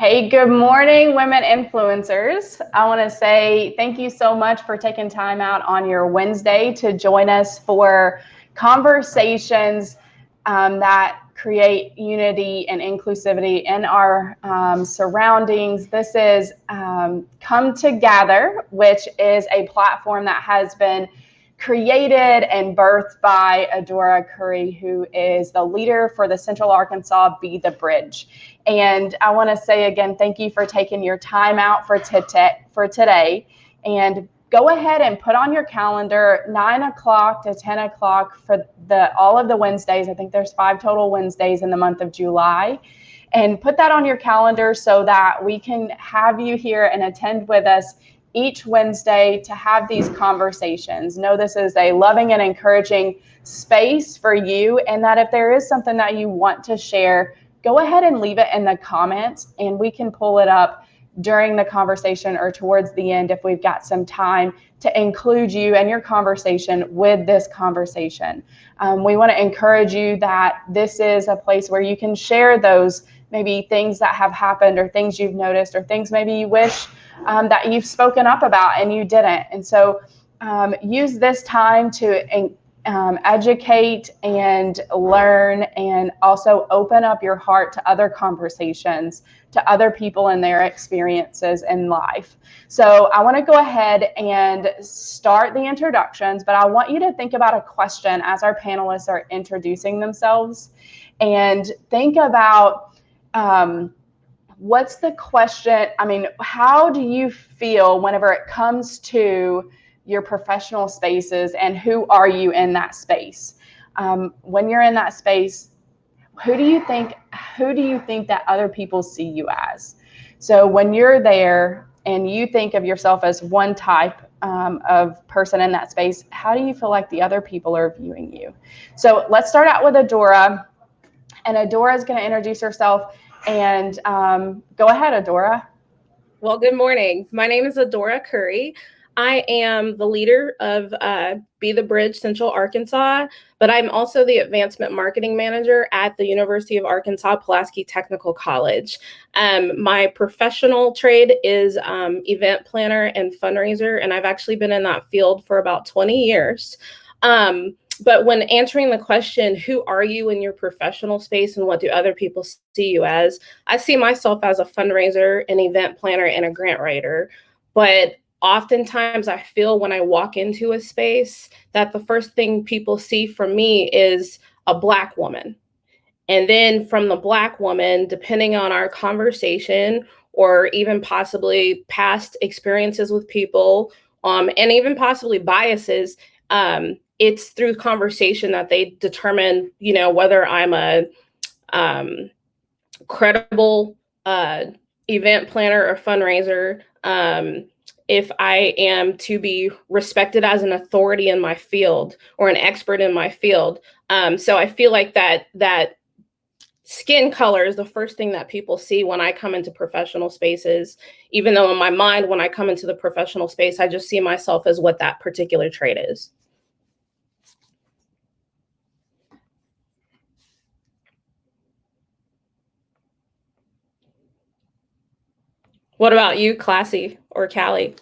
Hey, good morning, women influencers. I want to say thank you so much for taking time out on your Wednesday to join us for conversations that create unity and inclusivity in our surroundings. This is Come Together, which is a platform that has been created and birthed by Adora Curry, who is the leader for the Central Arkansas Be the Bridge. And I want to say again, thank you for taking your time out for today. And go ahead and put on your calendar 9 o'clock to 10 o'clock for all of the Wednesdays. I think there's 5 total Wednesdays in the month of July. And put that on your calendar so that we can have you here and attend with us each Wednesday to have these conversations. Know this is a loving and encouraging space for you, and that if there is something that you want to share, go ahead and leave it in the comments and we can pull it up during the conversation or towards the end if we've got some time to include you and your conversation with this conversation. We want to encourage you that this is a place where you can share those maybe things that have happened or things you've noticed or things maybe you wish that you've spoken up about and you didn't. And so use this time to educate and learn, and also open up your heart to other conversations, to other people and their experiences in life. So I want to go ahead and start the introductions, but I want you to think about a question as our panelists are introducing themselves, and think about what's the question? I mean, how do you feel whenever it comes to your professional spaces, and who are you in that space? When you're in that space, who do you think that other people see you as? So when you're there and you think of yourself as one type of person in that space, how do you feel like the other people are viewing you? So let's start out with Adora, and Adora is going to introduce herself. And go ahead, Adora. Well, good morning. My name is Adora Curry. I am the leader of Be the Bridge Central Arkansas, but I'm also the Advancement Marketing Manager at the University of Arkansas Pulaski Technical College. My professional trade is event planner and fundraiser, and I've actually been in that field for about 20 years. But when answering the question, who are you in your professional space and what do other people see you as? I see myself as a fundraiser, an event planner, and a grant writer. But oftentimes I feel when I walk into a space that the first thing people see from me is a Black woman. And then from the Black woman, depending on our conversation or even possibly past experiences with people, and even possibly biases, it's through conversation that they determine, whether I'm a credible event planner or fundraiser, if I am to be respected as an authority in my field or an expert in my field. So I feel like that skin color is the first thing that people see when I come into professional spaces, even though in my mind, when I come into the professional space, I just see myself as what that particular trait is. What about you, Classie or Callie?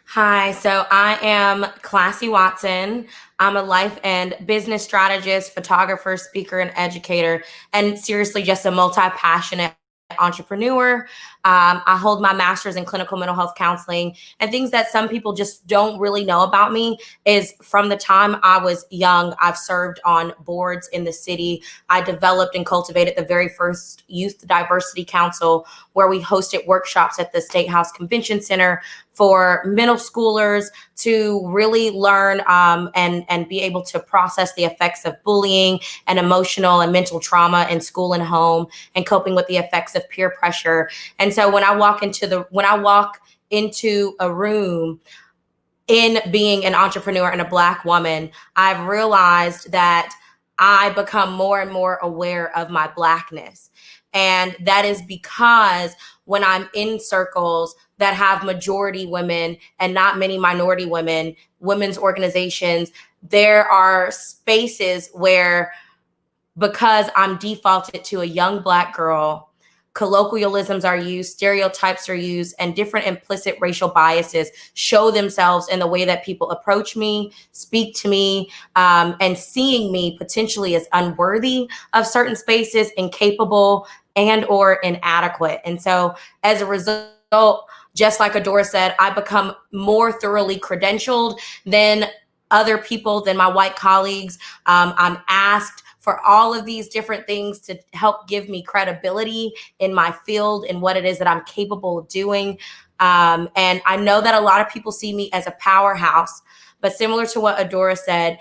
Hi, so I am Classie Watson. I'm a life and business strategist, photographer, speaker, and educator, and seriously just a multi-passionate entrepreneur. I hold my master's in clinical mental health counseling, and things that some people just don't really know about me is from the time I was young, I've served on boards in the city. I developed and cultivated the very first Youth Diversity Council, where we hosted workshops at the State House Convention Center for middle schoolers to really learn and be able to process the effects of bullying and emotional and mental trauma in school and home, and coping with the effects of peer pressure. And so when I walk into a room, in being an entrepreneur and a Black woman, I've realized that I become more and more aware of my Blackness. And that is because when I'm in circles that have majority women and not many minority women, women's organizations, there are spaces where because I'm defaulted to a young Black girl, colloquialisms are used, stereotypes are used, and different implicit racial biases show themselves in the way that people approach me, speak to me, and seeing me potentially as unworthy of certain spaces, incapable and or inadequate. And so as a result, just like Adora said, I become more thoroughly credentialed than other people, than my white colleagues. I'm asked for all of these different things to help give me credibility in my field and what it is that I'm capable of doing. And I know that a lot of people see me as a powerhouse, but similar to what Adora said,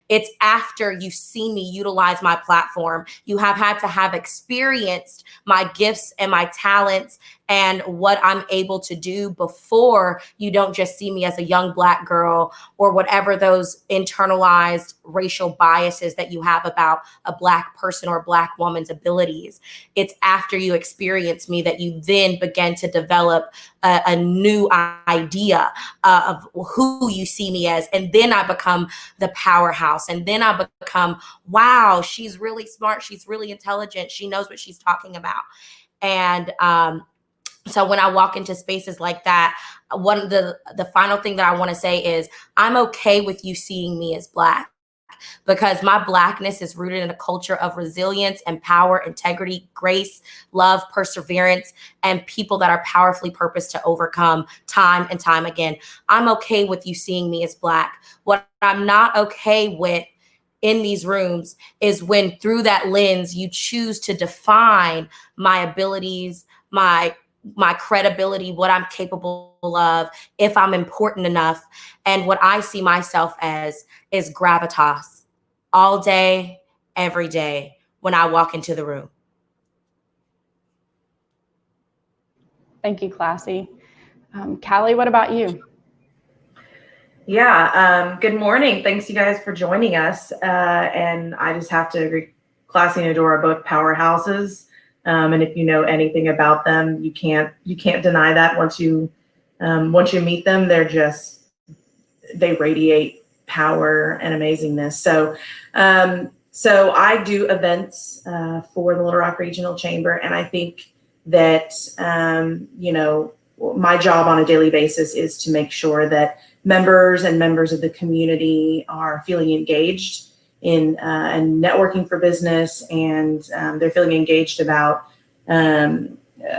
it's after you see me utilize my platform. You have had to have experienced my gifts and my talents and what I'm able to do before you don't just see me as a young Black girl or whatever those internalized racial biases that you have about a Black person or a Black woman's abilities. It's after you experience me that you then begin to develop a new idea of who you see me as. And then I become the powerhouse. And then I become, wow, she's really smart. She's really intelligent. She knows what she's talking about. And so when I walk into spaces like that, one of the final thing that I want to say is I'm okay with you seeing me as Black, because my Blackness is rooted in a culture of resilience and power, integrity, grace, love, perseverance, and people that are powerfully purposed to overcome time and time again. I'm okay with you seeing me as Black. What I'm not okay with in these rooms is when through that lens you choose to define my abilities, my credibility, what I'm capable of, if I'm important enough. And what I see myself as is gravitas all day, every day when I walk into the room. Thank you, Classie. Callie, what about you? Yeah, good morning. Thanks you guys for joining us. And I just have to agree, Classie and Adora are both powerhouses. And if you know anything about them, you can't deny that once you meet them. They radiate power and amazingness. So I do events for the Little Rock Regional Chamber, and I think that my job on a daily basis is to make sure that members of the community are feeling engaged in and networking for business, and they're feeling engaged about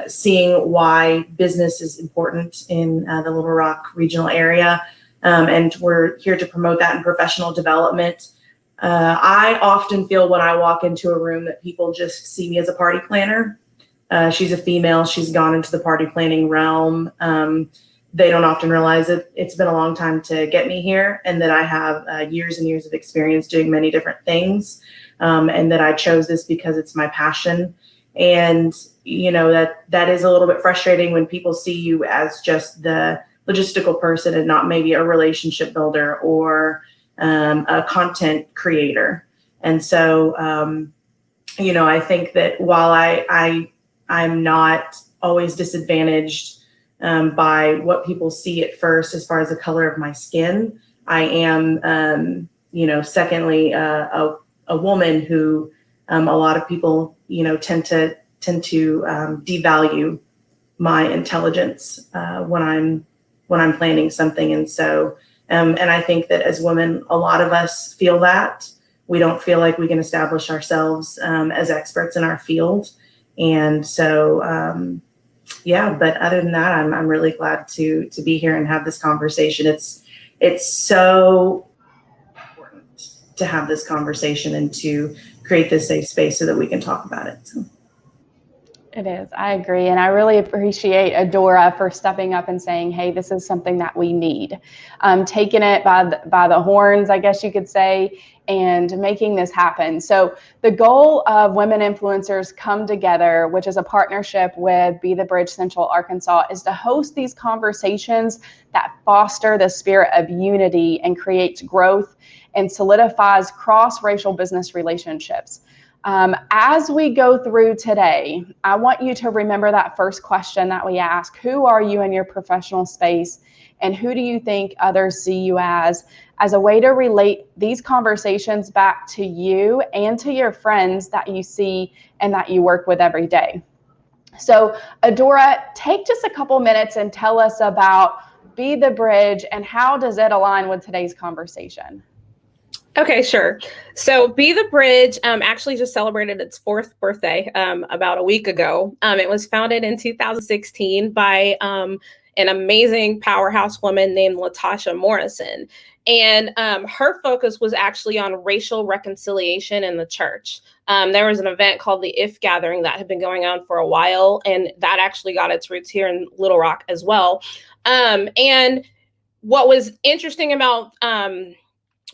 seeing why business is important in the Little Rock regional area. And we're here to promote that in professional development. I often feel when I walk into a room that people just see me as a party planner. She's a female. She's gone into the party planning realm. They don't often realize that it's been a long time to get me here, and that I have years and years of experience doing many different things, and that I chose this because it's my passion. And that is a little bit frustrating when people see you as just the logistical person and not maybe a relationship builder or a content creator. And so, I think that while I'm not always disadvantaged by what people see at first as far as the color of my skin, I am, secondly, a woman who a lot of people, tend to devalue my intelligence when I'm planning something. And so, and I think that as women, a lot of us feel that. We don't feel like we can establish ourselves as experts in our field. And so, but other than that, I'm really glad to be here and have this conversation. It's so important to have this conversation and to create this safe space so that we can talk about it. So. It is. I agree. And I really appreciate Adora for stepping up and saying, hey, this is something that we need. Taking it by the horns, I guess you could say, and making this happen. So the goal of Women Influencers Come Together, which is a partnership with Be the Bridge Central Arkansas, is to host these conversations that foster the spirit of unity and creates growth and solidifies cross-racial business relationships. As we go through today, I want you to remember that first question that we ask: who are you in your professional space? And who do you think others see you as a way to relate these conversations back to you and to your friends that you see and that you work with every day. So Adora, take just a couple minutes and tell us about Be the Bridge and how does it align with today's conversation? Okay, sure. So Be the Bridge actually just celebrated its 4th birthday about a week ago. It was founded in 2016 by an amazing powerhouse woman named Latasha Morrison. And her focus was actually on racial reconciliation in the church. There was an event called the If Gathering that had been going on for a while, and that actually got its roots here in Little Rock as well. And what was interesting about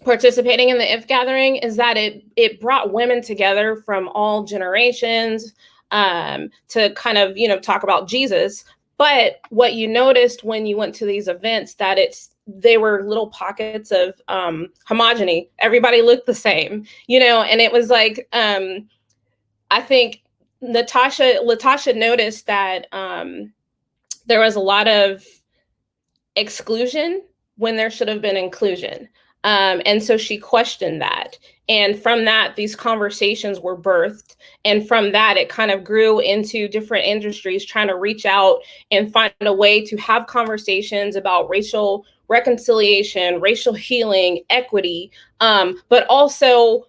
participating in the If Gathering is that it brought women together from all generations to kind of, talk about Jesus. But what you noticed when you went to these events that they were little pockets of homogeny. Everybody looked the same, and it was like, I think Latasha noticed that there was a lot of exclusion when there should have been inclusion. And so she questioned that. And from that, these conversations were birthed. And from that, it kind of grew into different industries trying to reach out and find a way to have conversations about racial reconciliation, racial healing, equity, but also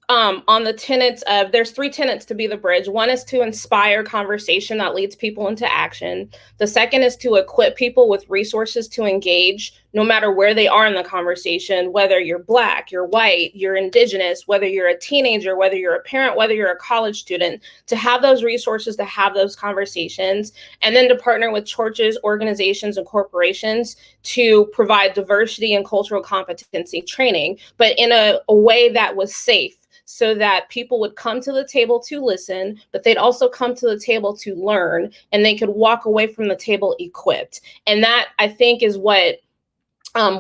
on the tenets of, there's 3 tenets to Be the Bridge. One is to inspire conversation that leads people into action. The second is to equip people with resources to engage no matter where they are in the conversation, whether you're Black, you're white, you're Indigenous, whether you're a teenager, whether you're a parent, whether you're a college student, to have those resources to have those conversations, and then to partner with churches, organizations, and corporations to provide diversity and cultural competency training, but in a way that was safe, so that people would come to the table to listen, but they'd also come to the table to learn, and they could walk away from the table equipped. And that, I think, is what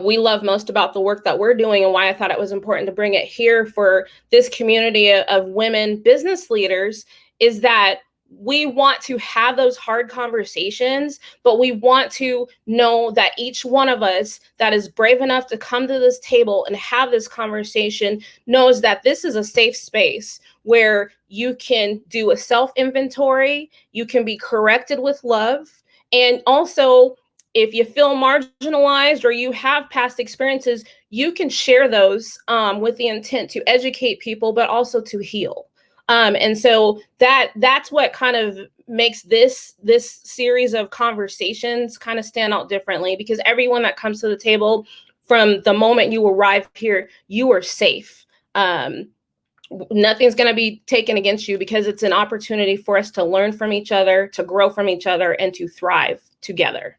we love most about the work that we're doing, and why I thought it was important to bring it here for this community of women business leaders, is that we want to have those hard conversations, but we want to know that each one of us that is brave enough to come to this table and have this conversation knows that this is a safe space where you can do a self-inventory, you can be corrected with love, and also, if you feel marginalized or you have past experiences, you can share those with the intent to educate people, but also to heal. And so that's what kind of makes this series of conversations kind of stand out differently, because everyone that comes to the table, from the moment you arrive here, you are safe. Nothing's going to be taken against you, because it's an opportunity for us to learn from each other, to grow from each other, and to thrive together.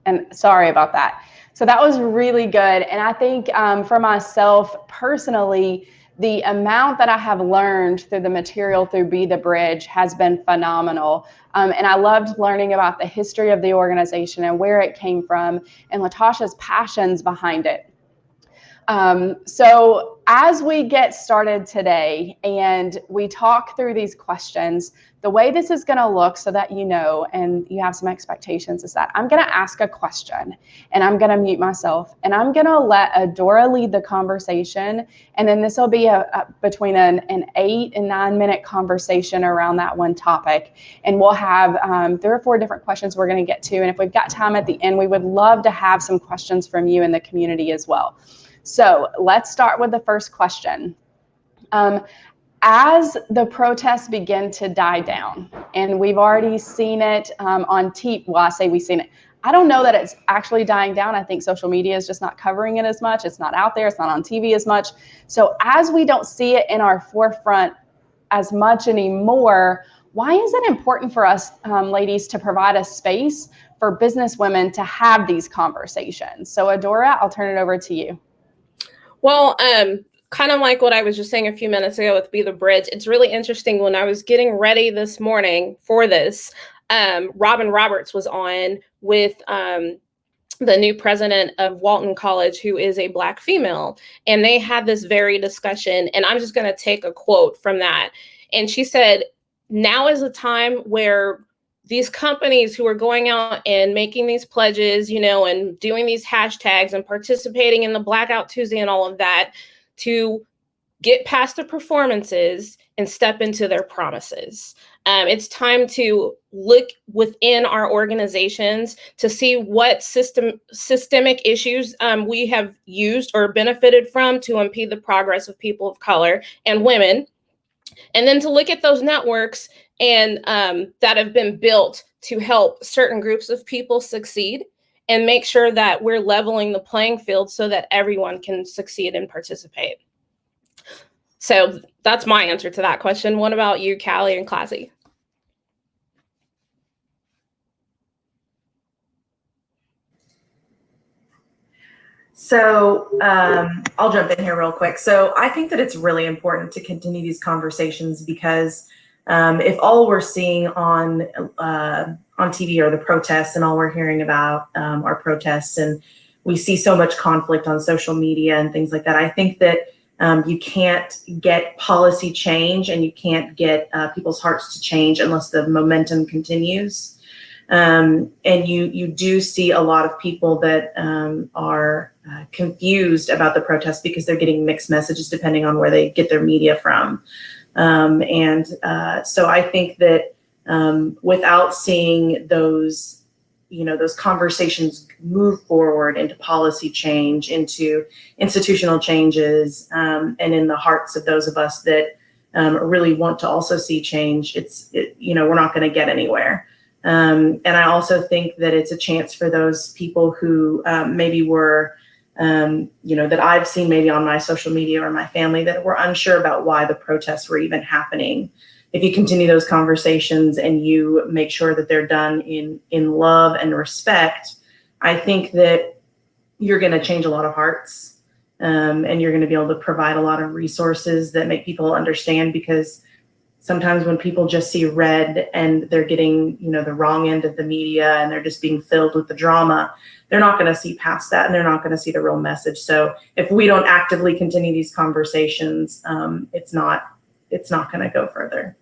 And sorry about that. So that was really good. And I think for myself personally, the amount that I have learned through the material through Be the Bridge has been phenomenal. And I loved learning about the history of the organization and where it came from, and Latasha's passions behind it. So as we get started today and we talk through these questions, the way this is going to look, so that you know and you have some expectations, is that I'm going to ask a question and I'm going to mute myself and I'm going to let Adora lead the conversation. And then this will be between an 8 and 9 minute conversation around that one topic. And we'll have 3 or 4 different questions we're going to get to. And if we've got time at the end, we would love to have some questions from you in the community as well. So let's start with the first question. As the protests begin to die down, and we've already seen it on TV, well, I say we've seen it. I don't know that it's actually dying down. I think social media is just not covering it as much. It's not out there. It's not on TV as much. So as we don't see it in our forefront as much anymore, why is it important for us, ladies, to provide a space for business women to have these conversations? So Adora, I'll turn it over to you. Well, kind of like what I was just saying a few minutes ago with Be the Bridge, it's really interesting. When I was getting ready this morning for this, Robin Roberts was on with the new president of Walton College, who is a Black female, and they had this very discussion. And I'm just going to take a quote from that. And she said, now is a time where these companies who are going out and making these pledges, and doing these hashtags and participating in the Blackout Tuesday and all of that, to get past the performances and step into their promises. It's time to look within our organizations to see what systemic issues we have used or benefited from to impede the progress of people of color and women. And then to look at those networks and that have been built to help certain groups of people succeed, and make sure that we're leveling the playing field so that everyone can succeed and participate. So that's my answer to that question. What about you, Callie and Classie? So I'll jump in here real quick. So I think that it's really important to continue these conversations because if all we're seeing on TV are the protests and all we're hearing about are protests, and we see so much conflict on social media and things like that, I think that you can't get policy change and you can't get people's hearts to change unless the momentum continues. And you do see a lot of people that are confused about the protests because they're getting mixed messages depending on where they get their media from. So I think that without seeing those conversations move forward into policy change, into institutional changes, and in the hearts of those of us that really want to also see change, we're not going to get anywhere. And I also think that it's a chance for those people who maybe were, that I've seen maybe on my social media or my family that were unsure about why the protests were even happening. If you continue those conversations and you make sure that they're done in love and respect, I think that you're going to change a lot of hearts, and you're going to be able to provide a lot of resources that make people understand, because sometimes when people just see red and they're getting, the wrong end of the media and they're just being filled with the drama, they're not going to see past that and they're not going to see the real message. So if we don't actively continue these conversations, it's not going to go further.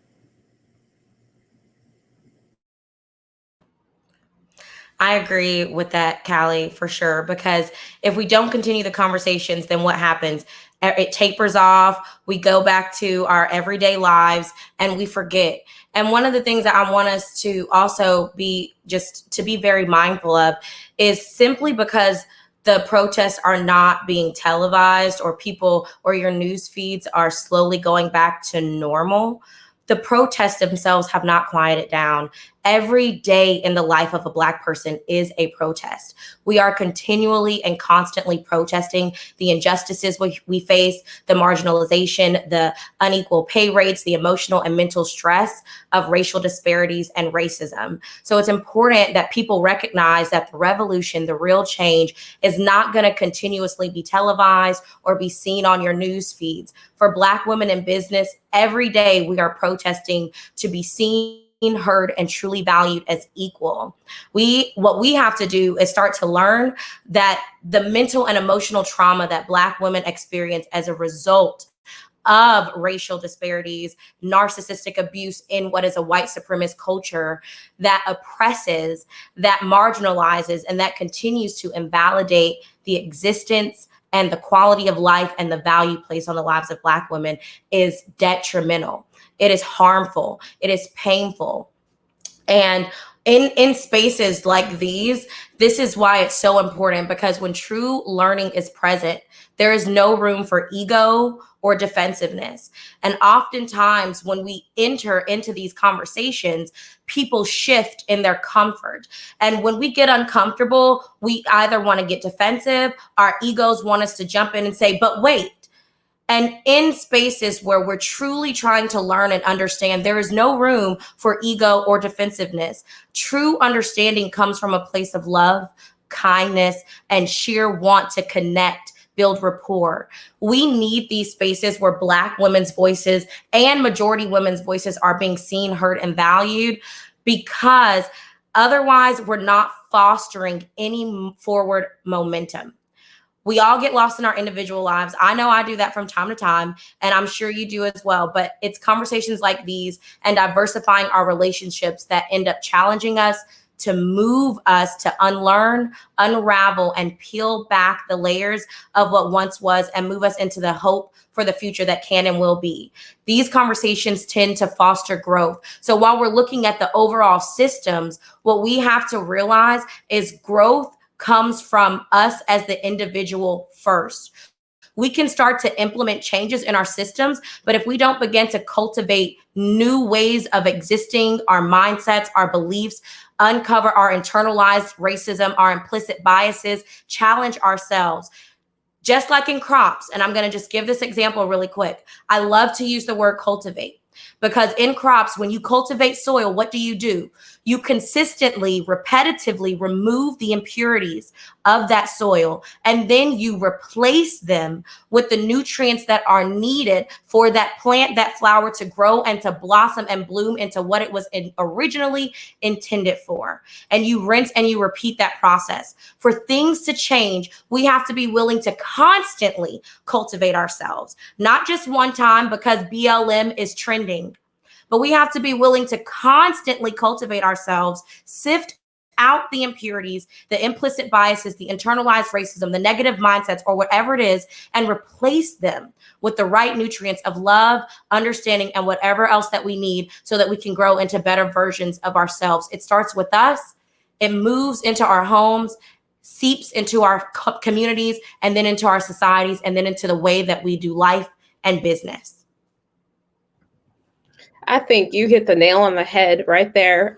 I agree with that, Callie, for sure, because if we don't continue the conversations, then what happens? It tapers off. We go back to our everyday lives and we forget. And one of the things that I want us to also be very mindful of is simply because the protests are not being televised or people or your news feeds are slowly going back to normal, the protests themselves have not quieted down. Every day in the life of a Black person is a protest. We are continually and constantly protesting the injustices we face, the marginalization, the unequal pay rates, the emotional and mental stress of racial disparities and racism. So it's important that people recognize that the revolution, the real change, is not going to continuously be televised or be seen on your news feeds. For Black women in business, every day we are protesting to be seen, heard, and truly valued as equal. What we have to do is start to learn that the mental and emotional trauma that Black women experience as a result of racial disparities, narcissistic abuse in what is a white supremacist culture that oppresses, that marginalizes, and that continues to invalidate the existence and the quality of life and the value placed on the lives of Black women is detrimental. It is harmful. It is painful. And in spaces like these, this is why it's so important, because when true learning is present, there is no room for ego or defensiveness. And oftentimes when we enter into these conversations, people shift in their comfort. And when we get uncomfortable, we either want to get defensive, our egos want us to jump in and say, but wait. And in spaces where we're truly trying to learn and understand, there is no room for ego or defensiveness. True understanding comes from a place of love, kindness, and sheer want to connect, build rapport. We need these spaces where Black women's voices and majority women's voices are being seen, heard, and valued, because otherwise we're not fostering any forward momentum. We all get lost in our individual lives. I know I do that from time to time, and I'm sure you do as well. But it's conversations like these and diversifying our relationships that end up challenging us, to move us to unlearn, unravel, and peel back the layers of what once was and move us into the hope for the future that can and will be. These conversations tend to foster growth. So while we're looking at the overall systems, what we have to realize is growth comes from us as the individual first. We can start to implement changes in our systems, but if we don't begin to cultivate new ways of existing, our mindsets, our beliefs, uncover our internalized racism, our implicit biases, challenge ourselves, just like in crops. And I'm going to just give this example really quick. I love to use the word cultivate, because in crops, when you cultivate soil, what do? You consistently, repetitively remove the impurities of that soil, and then you replace them with the nutrients that are needed for that plant, that flower to grow and to blossom and bloom into what it was originally intended for. And you rinse and you repeat that process. For things to change, we have to be willing to constantly cultivate ourselves, not just one time because BLM is trending, but we have to be willing to constantly cultivate ourselves, sift out the impurities, the implicit biases, the internalized racism, the negative mindsets, or whatever it is, and replace them with the right nutrients of love, understanding, and whatever else that we need so that we can grow into better versions of ourselves. It starts with us. It moves into our homes, seeps into our communities, and then into our societies, and then into the way that we do life and business. I think you hit the nail on the head right there.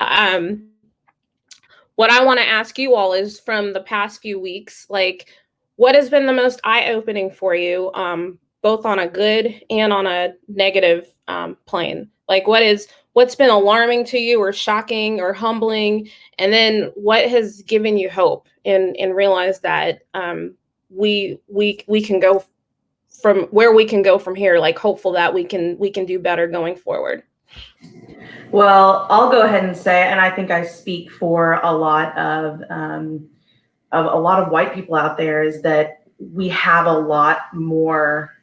What I want to ask you all is, from the past few weeks, like, what has been the most eye-opening for you, both on a good and on a negative plane? Like, what's been alarming to you, or shocking, or humbling, and then what has given you hope and realize that we can go from where we can go from here, like hopeful that we can do better going forward. Well, I'll go ahead and say, and I think I speak for a lot of white people out there, is that we have a lot more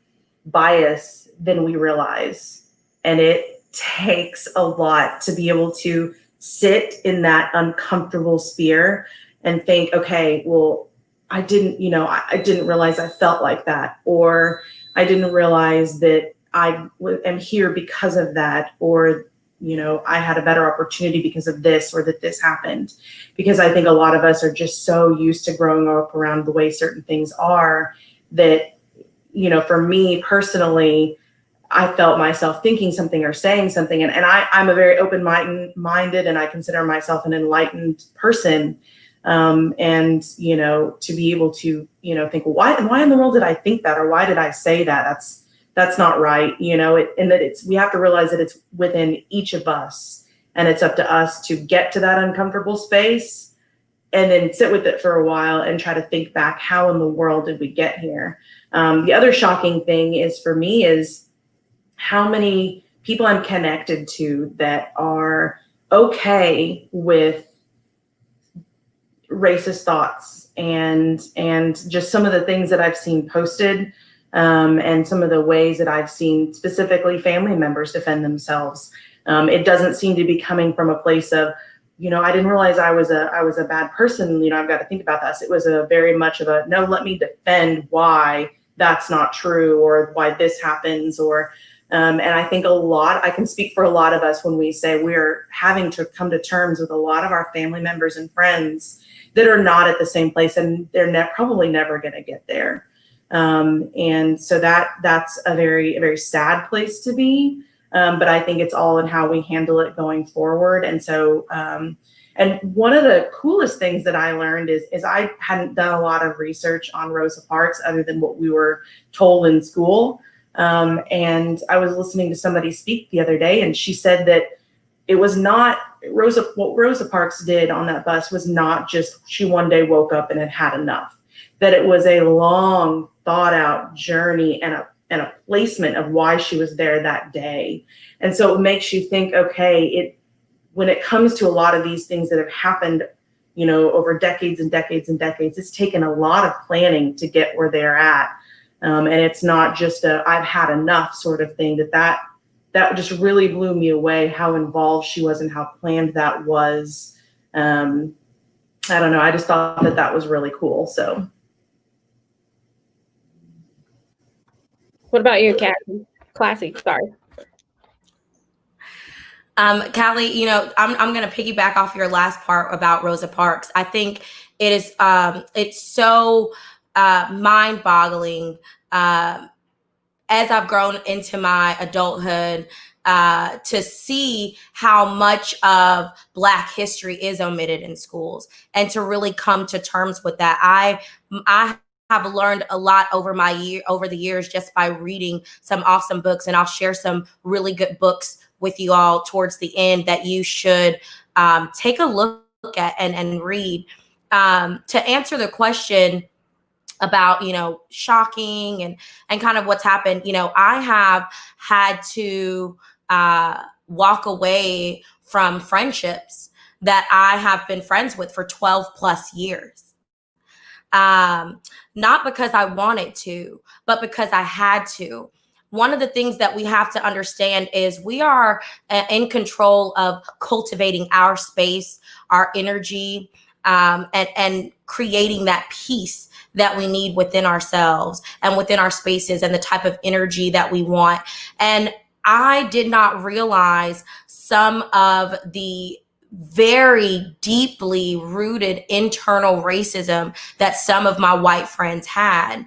bias than we realize. And it takes a lot to be able to sit in that uncomfortable sphere and think, okay, well, I didn't realize I felt like that, or I didn't realize that I am here because of that, or I had a better opportunity because of this, or that this happened. Because I think a lot of us are just so used to growing up around the way certain things are that, for me personally, I felt myself thinking something or saying something. And I'm a very open-minded, and I consider myself an enlightened person. And, to be able to, think, well, why in the world did I think that? Or why did I say that? That's not right, and that we have to realize that it's within each of us, and it's up to us to get to that uncomfortable space and then sit with it for a while and try to think back, how in the world did we get here? The other shocking thing is, for me, is how many people I'm connected to that are okay with racist thoughts and just some of the things that I've seen posted. And some of the ways that I've seen specifically family members defend themselves. It doesn't seem to be coming from a place of, I didn't realize I was a bad person. I've got to think about this. It was a very much of a, no, let me defend why that's not true, or why this happens, or, and I think I can speak for a lot of us when we say we're having to come to terms with a lot of our family members and friends that are not at the same place, and they're probably never going to get there. And so that's a very, very sad place to be. But I think it's all in how we handle it going forward. And so, and one of the coolest things that I learned is I hadn't done a lot of research on Rosa Parks other than what we were told in school. And I was listening to somebody speak the other day, and she said that it was not what Rosa Parks did on that bus was not just she one day woke up and had enough. That it was a long, thought out journey and a placement of why she was there that day. And so it makes you think, okay, when it comes to a lot of these things that have happened over decades and decades and decades. It's taken a lot of planning to get where they're at. And it's not just I've had enough sort of thing. That just really blew me away, how involved she was and how planned that was. I don't know. I just thought that was really cool. So. What about you, Classie? Sorry. Callie, I'm going to piggyback off your last part about Rosa Parks. I think it is, it's so mind-boggling as I've grown into my adulthood to see how much of Black history is omitted in schools, and to really come to terms with that. I have learned a lot over the years just by reading some awesome books, and I'll share some really good books with you all towards the end that you should take a look at and read. To answer the question about, shocking and kind of what's happened, I have had to walk away from friendships that I have been friends with for 12 plus years. Not because I wanted to, but because I had to. One of the things that we have to understand is we are in control of cultivating our space, our energy, and creating that peace that we need within ourselves and within our spaces, and the type of energy that we want. And I did not realize some of the very deeply rooted internal racism that some of my white friends had.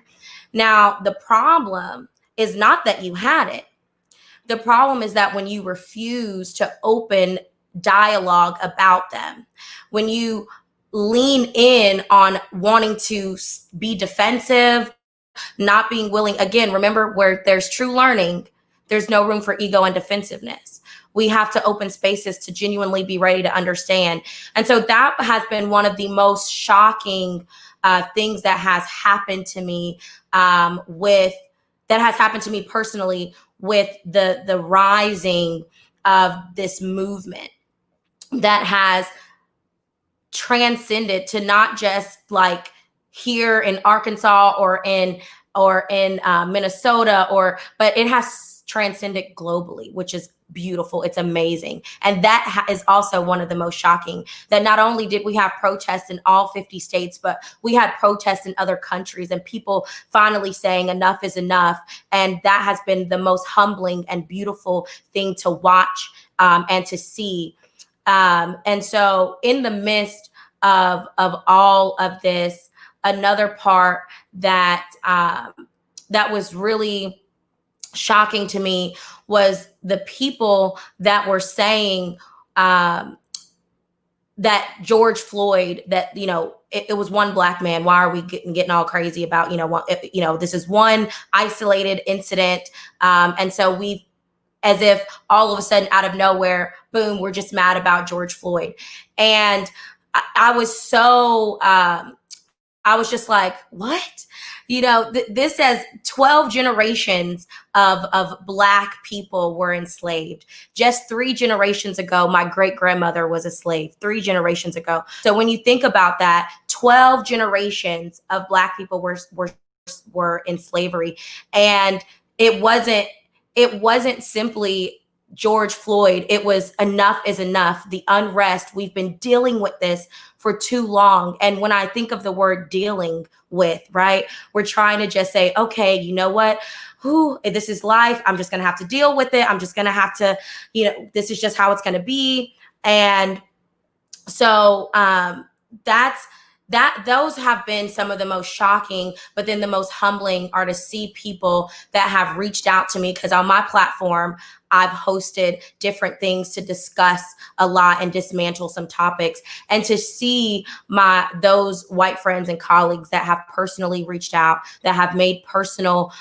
Now, the problem is not that you had it. The problem is that when you refuse to open dialogue about them, when you lean in on wanting to be defensive, not being willing, again, remember, where there's true learning, there's no room for ego and defensiveness. We have to open spaces to genuinely be ready to understand. And so that has been one of the most shocking things that has happened to me that has happened to me personally with the rising of this movement that has transcended to not just like here in Arkansas or in Minnesota, but it has transcended globally, which is beautiful. It's amazing. And that is also one of the most shocking, that not only did we have protests in all 50 states, but we had protests in other countries, and people finally saying enough is enough. And that has been the most humbling and beautiful thing to watch and to see. And so in the midst of all of this, another part that was really shocking to me was the people that were saying that George Floyd, that, it was one Black man. Why are we getting all crazy about, this is one isolated incident. And so as if all of a sudden out of nowhere, boom, we're just mad about George Floyd. And I was so, I was just like, what? This says 12 generations of Black people were enslaved. Just 3 generations ago, my great grandmother was a slave, 3 generations ago. So when you think about that, 12 generations of Black people were in slavery. And it wasn't simply George Floyd. It was enough is enough. The unrest, we've been dealing with this for too long. And when I think of the word dealing with, right, we're trying to just say, okay, you know what? This is life. I'm just going to have to deal with it. I'm just going to have to, this is just how it's going to be. And so those have been some of the most shocking, but then the most humbling are to see people that have reached out to me, because on my platform, I've hosted different things to discuss a lot and dismantle some topics, and to see those white friends and colleagues that have personally reached out, that have made personal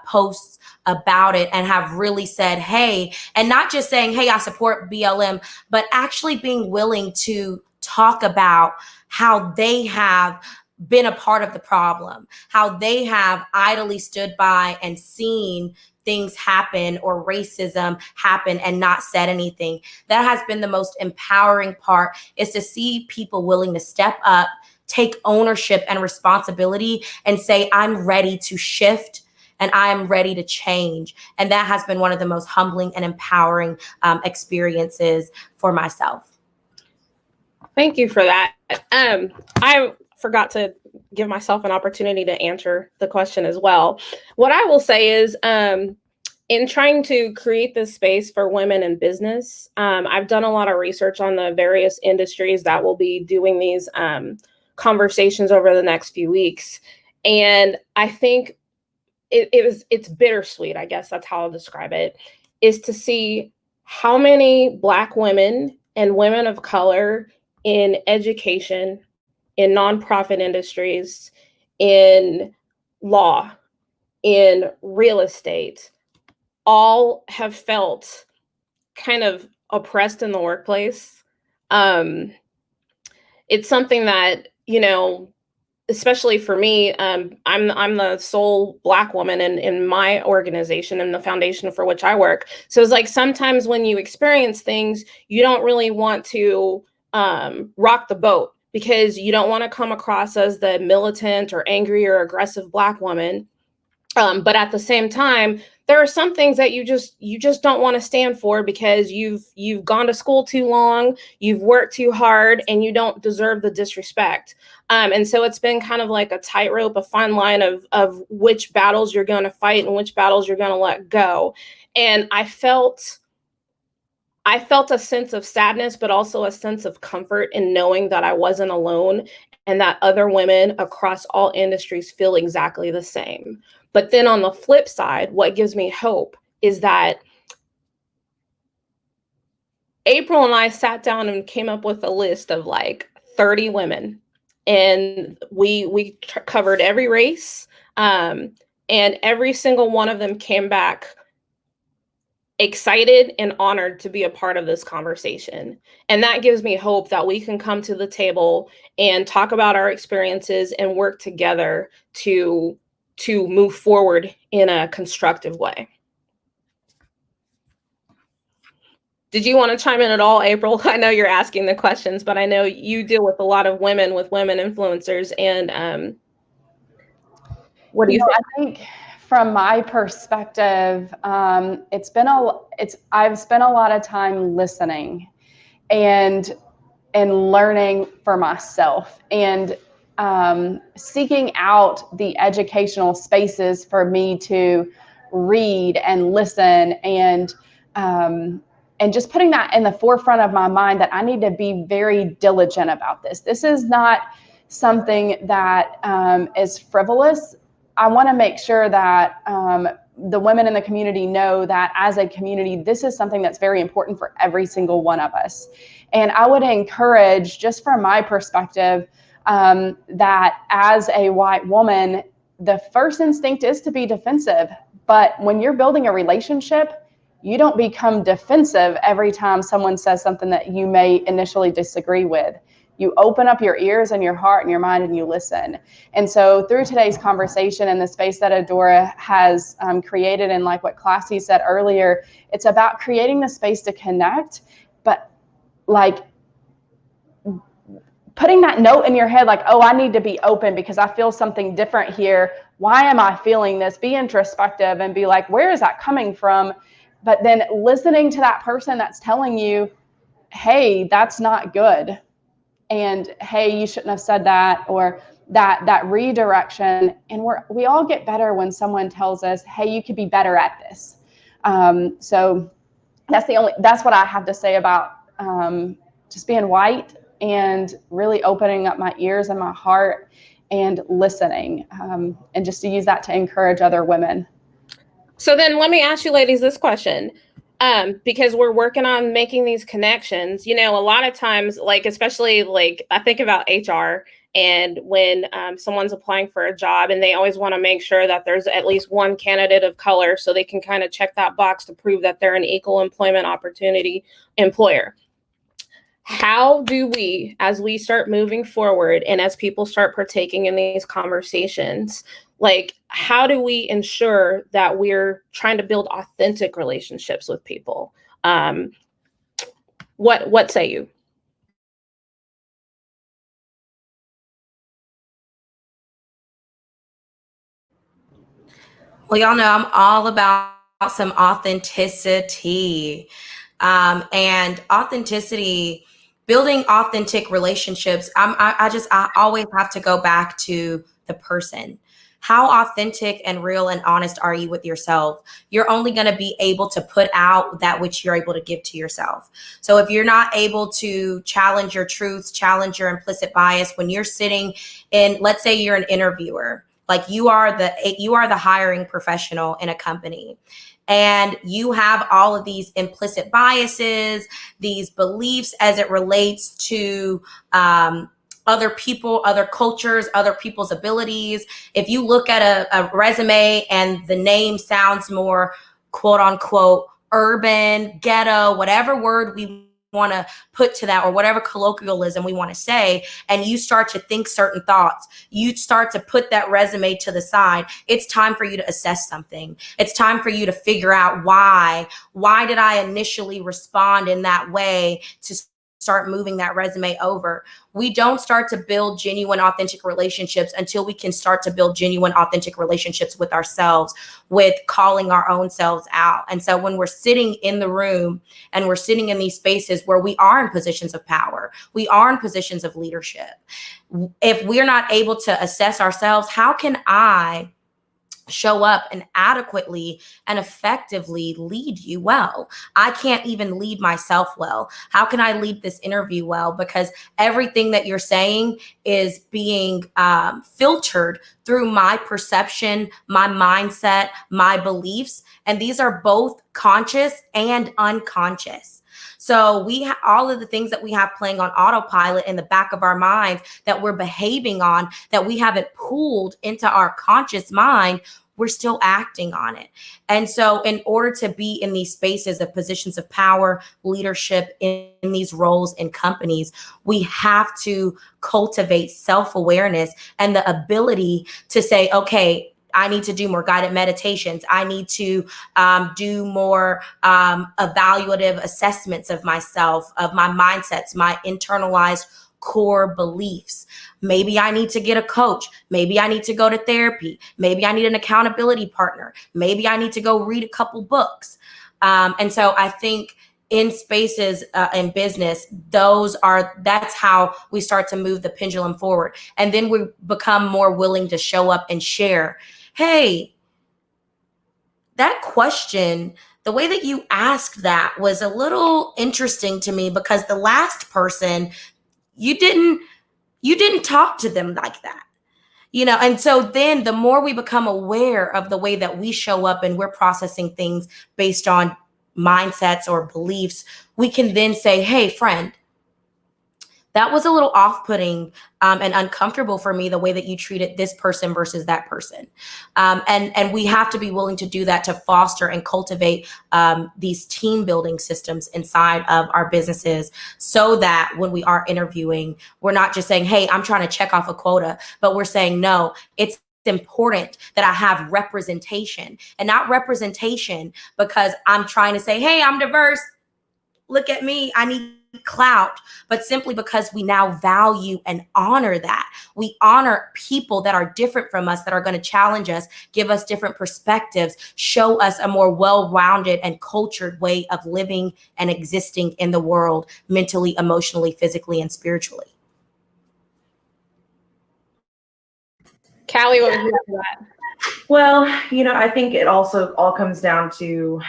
posts about it, and have really said, hey, and not just saying, hey, I support BLM, but actually being willing to talk about how they have been a part of the problem, how they have idly stood by and seen things happen or racism happen and not said anything. That has been the most empowering part, is to see people willing to step up, take ownership and responsibility and say, I'm ready to shift and I'm ready to change. And that has been one of the most humbling and empowering experiences for myself. Thank you for that. I forgot to give myself an opportunity to answer the question as well. What I will say is, in trying to create this space for women in business, I've done a lot of research on the various industries that will be doing these conversations over the next few weeks. And I think it's bittersweet, I guess that's how I'll describe it, is to see how many Black women and women of color in education, in nonprofit industries, in law, in real estate, all have felt kind of oppressed in the workplace. It's something that, you know, especially for me, I'm the sole Black woman in my organization and the foundation for which I work. So it's like sometimes when you experience things, you don't really want to rock the boat, because you don't want to come across as the militant or angry or aggressive Black woman. But at the same time, there are some things that you just don't want to stand for, because you've gone to school too long, you've worked too hard, and you don't deserve the disrespect. And so it's been kind of like a tightrope, a fine line of which battles you're going to fight and which battles you're going to let go. And I felt a sense of sadness, but also a sense of comfort in knowing that I wasn't alone and that other women across all industries feel exactly the same. But then on the flip side, what gives me hope is that April and I sat down and came up with a list of like 30 women, and we covered every race, and every single one of them came back excited and honored to be a part of this conversation. And that gives me hope that we can come to the table and talk about our experiences and work together to move forward in a constructive way. Did you want to chime in at all, April? I know you're asking the questions, but I know you deal with a lot of women with women influencers. And what do you think? I think from my perspective, I've spent a lot of time listening and learning for myself, and seeking out the educational spaces for me to read and listen, and just putting that in the forefront of my mind that I need to be very diligent about this. This is not something that is frivolous. I want to make sure that the women in the community know that as a community, this is something that's very important for every single one of us. And I would encourage, just from my perspective, that as a white woman, the first instinct is to be defensive. But when you're building a relationship, you don't become defensive every time someone says something that you may initially disagree with. You open up your ears and your heart and your mind and you listen. And so through today's conversation and the space that Adora has created, and like what Classie said earlier, it's about creating the space to connect, but like putting that note in your head, like, oh, I need to be open because I feel something different here. Why am I feeling this? Be introspective and be like, where is that coming from? But then listening to that person that's telling you, hey, that's not good. And hey, you shouldn't have said that, or that redirection. And we all get better when someone tells us, hey, you could be better at this. So that's what I have to say about just being white and really opening up my ears and my heart and listening, and just to use that to encourage other women. So then let me ask you ladies this question. Because we're working on making these connections, you know, a lot of times, like, especially like I think about HR, and when someone's applying for a job, and they always want to make sure that there's at least one candidate of color so they can kind of check that box to prove that they're an equal employment opportunity employer. how do we, as we start moving forward and as people start partaking in these conversations, like, how do we ensure that we're trying to build authentic relationships with people? What say you? Well, y'all know I'm all about some authenticity. And authenticity, building authentic relationships. I always have to go back to the person. How authentic and real and honest are you with yourself? You're only going to be able to put out that which you're able to give to yourself. So if you're not able to challenge your truths, challenge your implicit bias, when you're sitting in, let's say you're an interviewer, like you are the hiring professional in a company, and you have all of these implicit biases, these beliefs as it relates to other people, other cultures, other people's abilities. If you look at a resume and the name sounds more quote unquote urban, ghetto, whatever word we want to put to that, or whatever colloquialism we want to say, and you start to think certain thoughts, you start to put that resume to the side, it's time for you to assess something. It's time for you to figure out why did I initially respond in that way, to start moving that resume over. We don't start to build genuine, authentic relationships until we can start to build genuine, authentic relationships with ourselves, with calling our own selves out. And so when we're sitting in the room and we're sitting in these spaces where we are in positions of power, we are in positions of leadership, if we're not able to assess ourselves, how can I show up and adequately and effectively lead you well? I can't even lead myself well. How can I lead this interview well? Because everything that you're saying is being filtered through my perception, my mindset, my beliefs. And these are both conscious and unconscious. So we have all of the things that we have playing on autopilot in the back of our minds that we're behaving on, that we haven't pulled into our conscious mind, we're still acting on it. And so in order to be in these spaces of positions of power, leadership, in these roles in companies, we have to cultivate self-awareness and the ability to say, okay, I need to do more guided meditations. I need to do more evaluative assessments of myself, of my mindsets, my internalized core beliefs. Maybe I need to get a coach. Maybe I need to go to therapy. Maybe I need an accountability partner. Maybe I need to go read a couple books. And so I think in spaces in business, that's how we start to move the pendulum forward. And then we become more willing to show up and share. Hey, that question, the way that you asked that was a little interesting to me, because the last person, you didn't talk to them like that. And so then the more we become aware of the way that we show up and we're processing things based on mindsets or beliefs, we can then say, hey, friend, that was a little off-putting and uncomfortable for me, the way that you treated this person versus that person. And we have to be willing to do that to foster and cultivate these team building systems inside of our businesses, so that when we are interviewing, we're not just saying, hey, I'm trying to check off a quota, but we're saying, no, it's important that I have representation, and not representation because I'm trying to say, hey, I'm diverse, look at me, I need clout, but simply because we now value and honor that. We honor people that are different from us, that are going to challenge us, give us different perspectives, show us a more well-rounded and cultured way of living and existing in the world, mentally, emotionally, physically, and spiritually. Callie, what would you think of that? Well, I think it also all comes down to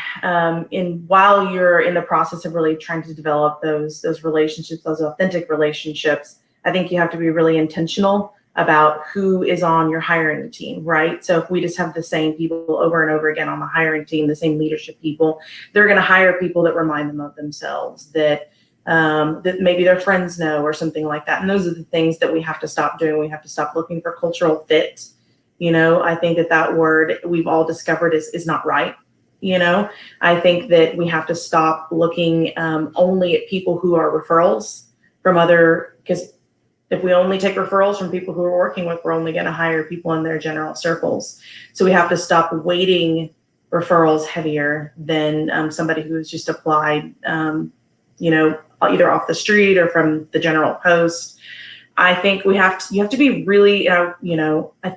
while you're in the process of really trying to develop those relationships, those authentic relationships, I think you have to be really intentional about who is on your hiring team, right? So if we just have the same people over and over again on the hiring team, the same leadership people, they're going to hire people that remind them of themselves, that maybe their friends know, or something like that. And those are the things that we have to stop doing. We have to stop looking for cultural fit. I think that word we've all discovered is not right. I think that we have to stop looking only at people who are referrals from other, because if we only take referrals from people who we're working with, we're only going to hire people in their general circles. So we have to stop weighting referrals heavier than somebody who's just applied, either off the street or from the general post. I think you have to be really, I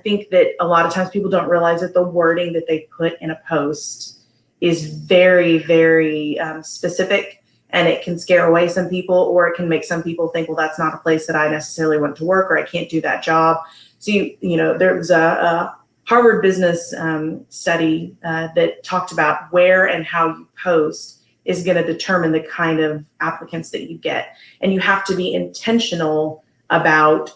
think that a lot of times people don't realize that the wording that they put in a post is very, very specific, and it can scare away some people, or it can make some people think, well, that's not a place that I necessarily want to work, or I can't do that job. So, there was a Harvard business study that talked about where and how you post is going to determine the kind of applicants that you get. And you have to be intentional about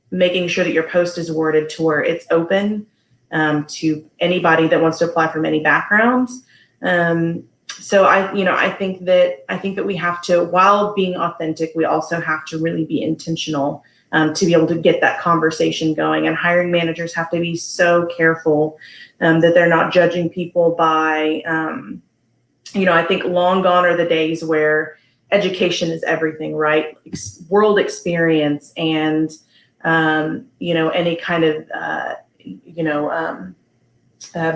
making sure that your post is worded to where it's open to anybody that wants to apply from any backgrounds. So I think that we have to, while being authentic, we also have to really be intentional to be able to get that conversation going. And hiring managers have to be so careful that they're not judging people by, I think long gone are the days where education is everything, right? World experience and, any kind of,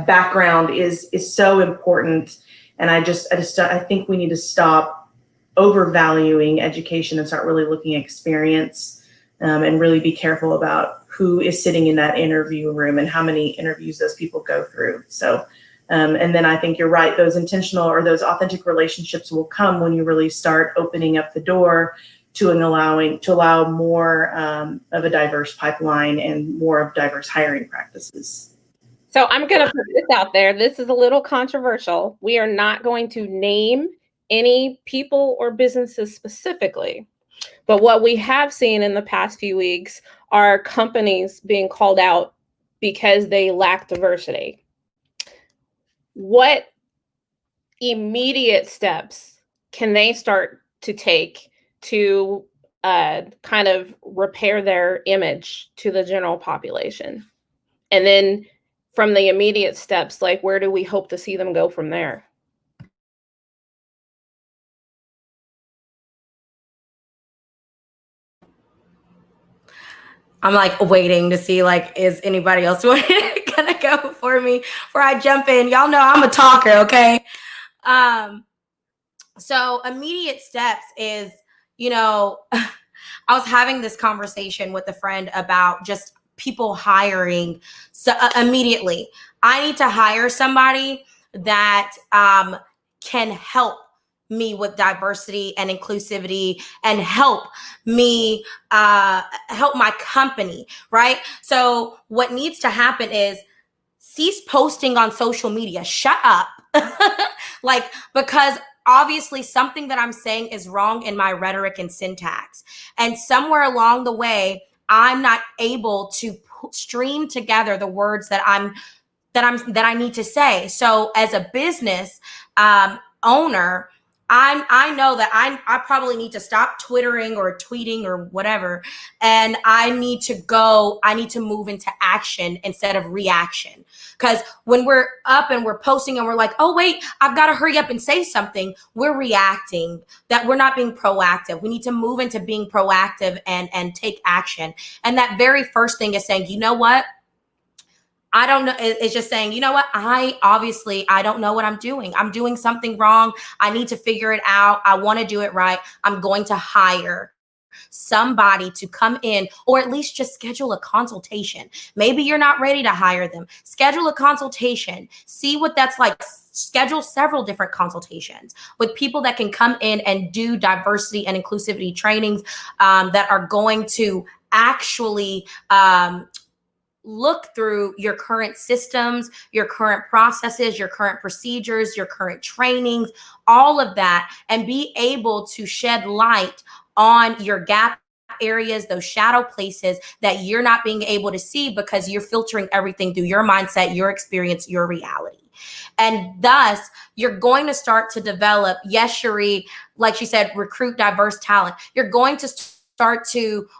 background is so important. And I think we need to stop overvaluing education and start really looking at experience, and really be careful about who is sitting in that interview room and how many interviews those people go through. So, and then I think you're right, those intentional or those authentic relationships will come when you really start opening up the door to allow more of a diverse pipeline and more of diverse hiring practices. So I'm going to put this out there. This is a little controversial. We are not going to name any people or businesses specifically. But what we have seen in the past few weeks are companies being called out because they lack diversity. What immediate steps can they start to take to kind of repair their image to the general population? And then from the immediate steps, like, where do we hope to see them go from there? I'm like waiting to see, like, is anybody else gonna go before me before I jump in? Y'all know I'm a talker, okay? So immediate steps is, I was having this conversation with a friend about just people hiring. So immediately, I need to hire somebody that can help me with diversity and inclusivity and help me help my company, right? So what needs to happen is cease posting on social media. Shut up. Because obviously something that I'm saying is wrong in my rhetoric and syntax. And somewhere along the way, I'm not able to stream together the words that I need to say. So as a business owner, I know that I probably need to stop twittering or tweeting or whatever. And I need to move into action instead of reaction. Because when we're up and we're posting and we're like, oh, wait, I've got to hurry up and say something, we're reacting, that we're not being proactive. We need to move into being proactive and take action. And that very first thing is saying, you know what? I don't know. It's just saying, you know what? I don't know what I'm doing. I'm doing something wrong. I need to figure it out. I want to do it right. I'm going to hire somebody to come in, or at least just schedule a consultation. Maybe you're not ready to hire them. Schedule a consultation. See what that's like. Schedule several different consultations with people that can come in and do diversity and inclusivity trainings that are going to actually look through your current systems, your current processes, your current procedures, your current trainings, all of that, and be able to shed light on your gap areas, those shadow places that you're not being able to see because you're filtering everything through your mindset, your experience, your reality. And thus, you're going to start to develop, yes, Cherie, like she said, recruit diverse talent. You're going to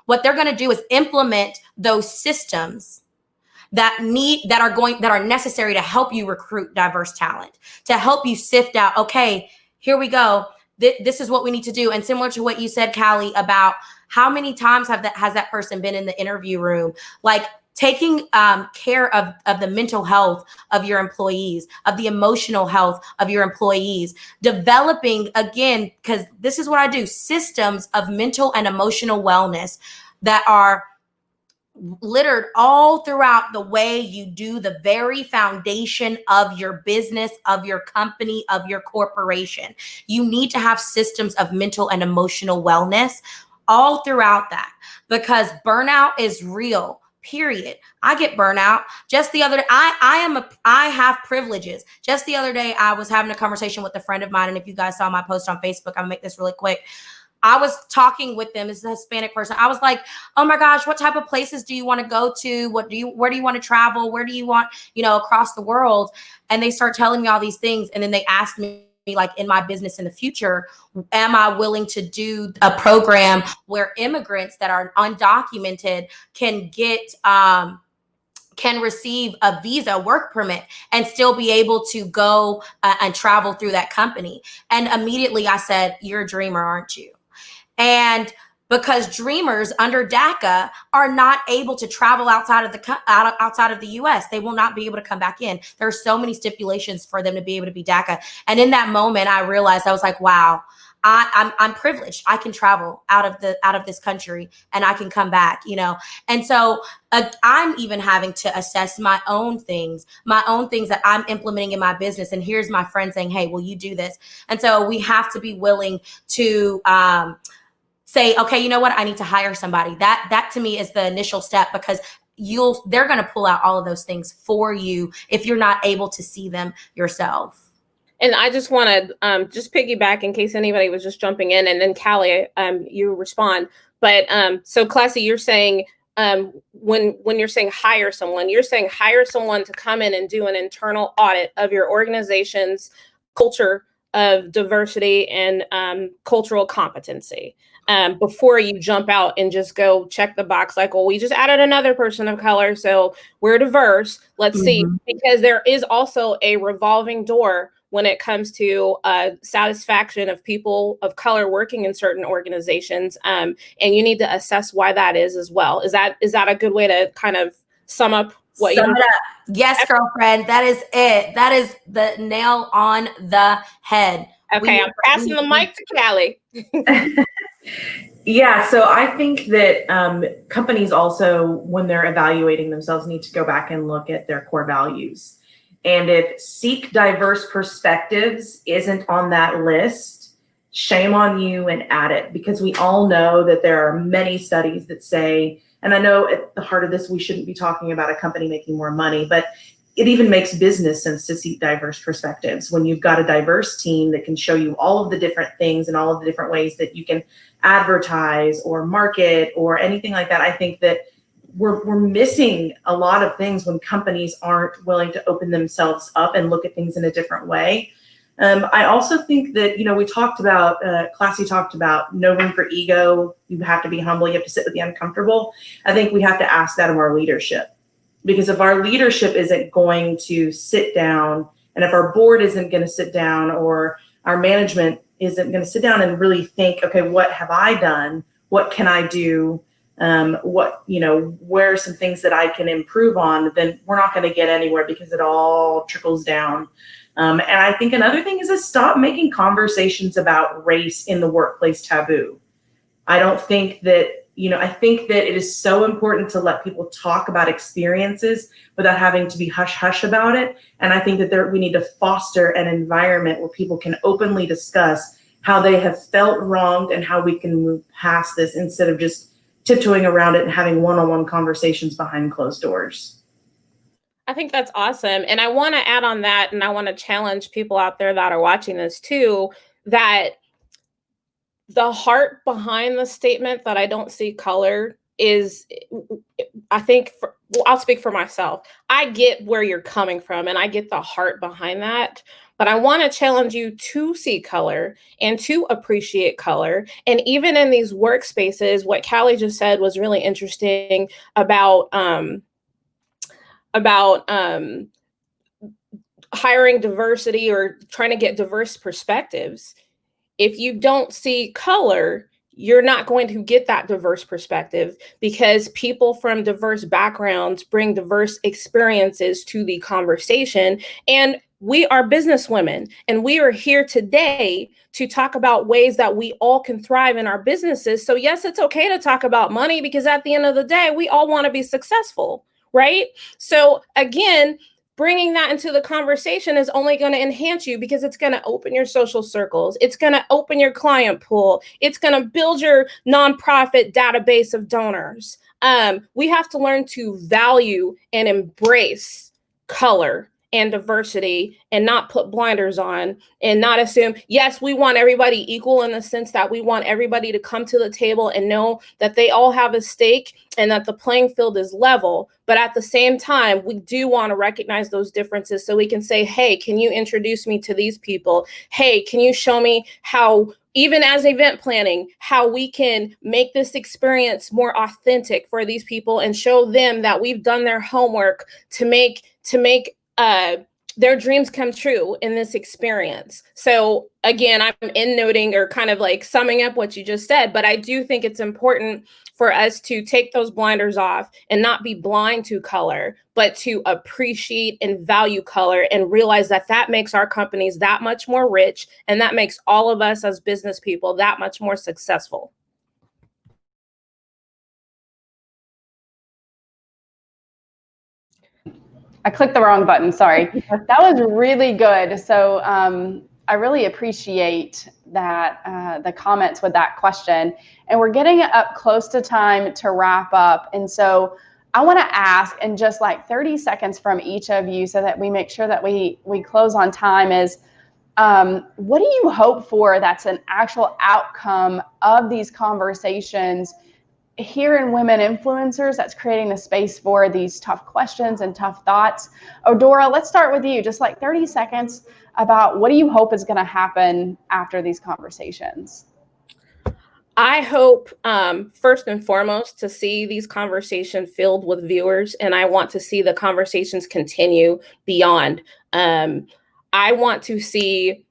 what they're going to do is implement those systems that are necessary to help you recruit diverse talent, to help you sift out, okay, here we go. this is what we need to do. And similar to what you said, Callie, about how many times has that person been in the interview room, like taking care of the mental health of your employees, of the emotional health of your employees, developing, again, because this is what I do, systems of mental and emotional wellness that are littered all throughout the way you do the very foundation of your business, of your company, of your corporation. You need to have systems of mental and emotional wellness all throughout that, because burnout is real. Period. I get burnout. Just the other day, I have privileges. Just the other day, I was having a conversation with a friend of mine, and if you guys saw my post on Facebook, I'm gonna make this really quick. I was talking with them as a Hispanic person. I was like, oh my gosh, what type of places do you want to go to? Where do you want to travel? Where do you want, across the world? And they start telling me all these things. And then they asked me, like, in my business in the future, am I willing to do a program where immigrants that are undocumented can get, can receive a visa, work permit, and still be able to go and travel through that company? And immediately I said, you're a dreamer, aren't you? And because dreamers under DACA are not able to travel outside of the US, they will not be able to come back in. There are so many stipulations for them to be able to be DACA. And in that moment, I realized, I was like, wow, I'm privileged. I can travel out of this country and I can come back, And so I'm even having to assess my own things that I'm implementing in my business. And here's my friend saying, hey, will you do this? And so we have to be willing to say, okay, you know what? I need to hire somebody. That to me is the initial step, because they're going to pull out all of those things for you if you're not able to see them yourself. And I just want to just piggyback in case anybody was just jumping in, and then Callie, you respond. But so Classie, you're saying when you're saying hire someone, you're saying hire someone to come in and do an internal audit of your organization's culture of diversity and cultural competency before you jump out and just go check the box like, well, we just added another person of color, so we're diverse. Let's see, because there is also a revolving door when it comes to satisfaction of people of color working in certain organizations. And you need to assess why that is as well. Is that a good way to kind of sum up what you did? Yes, girlfriend. That is it. That is the nail on the head. Okay, I'm passing the mic to Callie. Yeah, so I think that companies also, when they're evaluating themselves, need to go back and look at their core values. And if seek diverse perspectives isn't on that list, shame on you and add it, because we all know that there are many studies that say, and I know at the heart of this, we shouldn't be talking about a company making more money, but it even makes business sense to seek diverse perspectives. When you've got a diverse team that can show you all of the different things and all of the different ways that you can advertise or market or anything like that, I think that we're missing a lot of things when companies aren't willing to open themselves up and look at things in a different way. I also think that, we talked about, Classie talked about no room for ego. You have to be humble. You have to sit with the uncomfortable. I think we have to ask that of our leadership, because if our leadership isn't going to sit down, and if our board isn't going to sit down, or our management isn't going to sit down and really think, okay, what have I done? What can I do? Where are some things that I can improve on? Then we're not going to get anywhere, because it all trickles down. And I think another thing is to stop making conversations about race in the workplace taboo. I don't think that, I think that it is so important to let people talk about experiences without having to be hush hush about it. And I think that we need to foster an environment where people can openly discuss how they have felt wronged and how we can move past this, instead of just tiptoeing around it and having one-on-one conversations behind closed doors. I think that's awesome. And I want to add on that, and I want to challenge people out there that are watching this too, that the heart behind the statement that I don't see color is, I think, I'll speak for myself. I get where you're coming from, and I get the heart behind that. But I want to challenge you to see color and to appreciate color. And even in these workspaces, what Callie just said was really interesting about hiring diversity or trying to get diverse perspectives. if you don't see color, you're not going to get that diverse perspective, because people from diverse backgrounds bring diverse experiences to the conversation. And we are businesswomen, and we are here today to talk about ways that we all can thrive in our businesses. So yes, it's okay to talk about money, because at the end of the day, we all want to be successful, right? So again, bringing that into the conversation is only going to enhance you, because it's going to open your social circles. It's going to open your client pool. It's going to build your nonprofit database of donors. We have to learn to value and embrace color and diversity, and not put blinders on, and not assume, yes, we want everybody equal, in the sense that we want everybody to come to the table and know that they all have a stake and that the playing field is level. But at the same time, we do want to recognize those differences, so we can say, hey, can you introduce me to these people? Hey, can you show me how, even as event planning, how we can make this experience more authentic for these people, and show them that we've done their homework to make their dreams come true in this experience. So again, I'm endnoting, or kind of like summing up what you just said, but I do think it's important for us to take those blinders off and not be blind to color, but to appreciate and value color, and realize that that makes our companies that much more rich, and that makes all of us as business people that much more successful. I clicked the wrong button, sorry. That was really good. So I really appreciate that, the comments with that question. And we're getting up close to time to wrap up. And so I want to ask, in just like 30 seconds from each of you, so that we make sure that we close on time, is what do you hope for that's an actual outcome of these conversations here in Women Influencers, that's creating the space for these tough questions and tough thoughts? Adora, let's start with you. Just like 30 seconds about what do you hope is going to happen after these conversations? I hope, first and foremost, to see these conversations filled with viewers, and I want to see the conversations continue beyond. I want to see,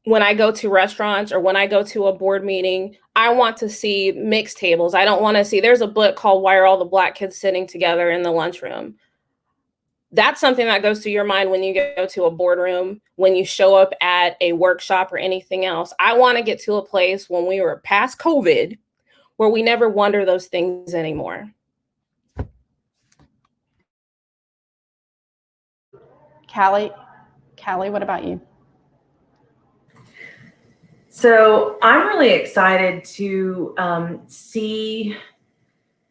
when I go to restaurants or when I go to a board meeting, I want to see mixed tables. I don't want to see, there's a book called Why Are All the Black Kids Sitting Together in the Lunchroom? That's something that goes through your mind when you go to a boardroom, when you show up at a workshop or anything else. I want to get to a place when we were past COVID where we never wonder those things anymore. Callie, what about you? So I'm really excited to see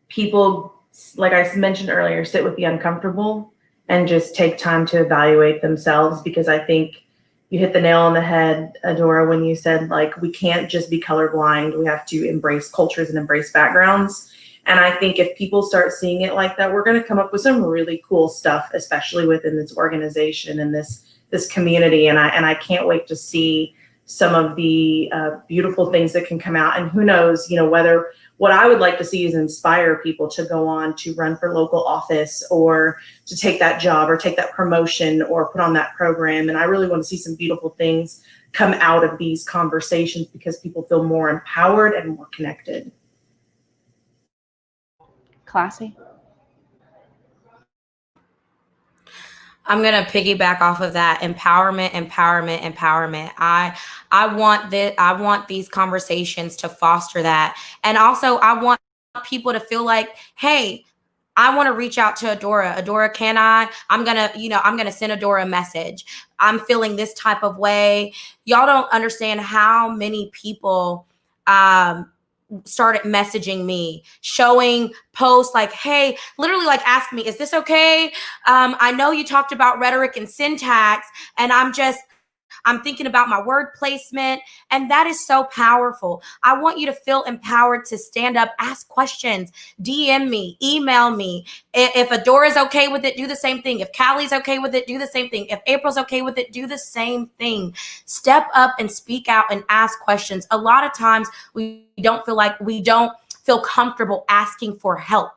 people, like I mentioned earlier, sit with the uncomfortable and just take time to evaluate themselves, because I think you hit the nail on the head, Adora, when you said, like, we can't just be colorblind. We have to embrace cultures and embrace backgrounds. And I think if people start seeing it like that, we're going to come up with some really cool stuff, especially within this organization and this community. And I can't wait to see some of the beautiful things that can come out. And who knows, whether, what I would like to see is inspire people to go on to run for local office, or to take that job, or take that promotion, or put on that program. And I really want to see some beautiful things come out of these conversations, because people feel more empowered and more connected. Classie? I'm going to piggyback off of that. Empowerment. I want these conversations to foster that. And also I want people to feel like, hey, I want to reach out to Adora. Adora, can I'm going to send Adora a message. I'm feeling this type of way. Y'all don't understand how many people, started messaging me, showing posts like, hey, literally like ask me, is this okay? I know you talked about rhetoric and syntax, and I'm thinking about my word placement. And that is so powerful. I want you to feel empowered to stand up, ask questions, DM me, email me. If Adora's okay with it, do the same thing. If Callie's okay with it, do the same thing. If April's okay with it, do the same thing. Step up and speak out and ask questions. A lot of times we don't feel comfortable asking for help.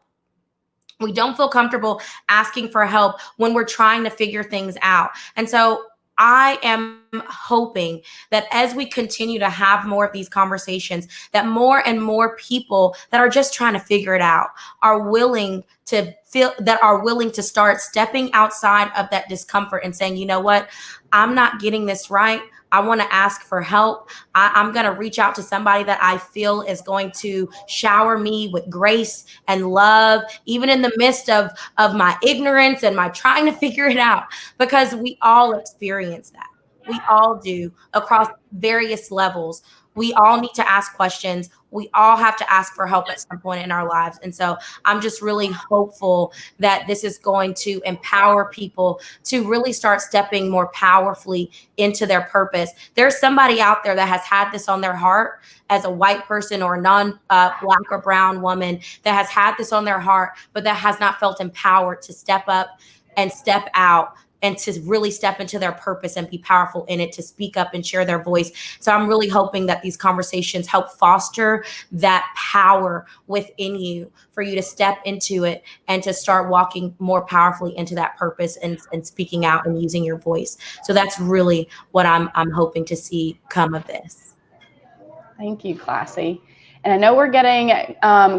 We don't feel comfortable asking for help when we're trying to figure things out. And so I am hoping that as we continue to have more of these conversations, that more and more people that are just trying to figure it out are willing to start stepping outside of that discomfort and saying, you know what, I'm not getting this right. I want to ask for help. I'm going to reach out to somebody that I feel is going to shower me with grace and love, even in the midst of my ignorance and my trying to figure it out, because we all experience that. We all do, across various levels. We all need to ask questions. We all have to ask for help at some point in our lives. And so I'm just really hopeful that this is going to empower people to really start stepping more powerfully into their purpose. There's somebody out there that has had this on their heart, as a white person or a non-black or brown woman that has had this on their heart, but that has not felt empowered to step up and step out and to really step into their purpose and be powerful in it, to speak up and share their voice. So I'm really hoping that these conversations help foster that power within you, for you to step into it and to start walking more powerfully into that purpose and speaking out and using your voice. So that's really what I'm hoping to see come of this. Thank you, Classie. And I know we're getting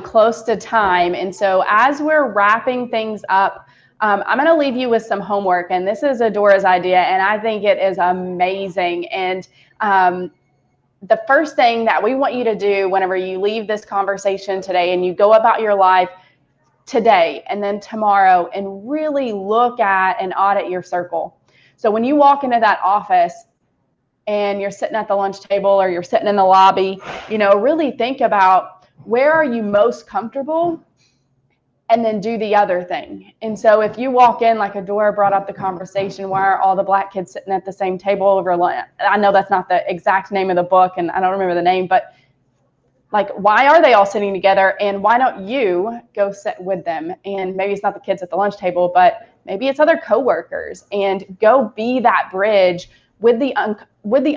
close to time. And so as we're wrapping things up, I'm going to leave you with some homework, and this is Adora's idea, and I think it is amazing. And the first thing that we want you to do whenever you leave this conversation today and you go about your life today and then tomorrow, and really look at and audit your circle. So when you walk into that office and you're sitting at the lunch table or you're sitting in the lobby, really think about, where are you most comfortable? And then do the other thing. And so if you walk in, like Adora brought up the conversation, why are all the black kids sitting at the same table over lunch? I know that's not the exact name of the book, and I don't remember the name, but like, why are they all sitting together? And why don't you go sit with them? And maybe it's not the kids at the lunch table, but maybe it's other coworkers, and go be that bridge with the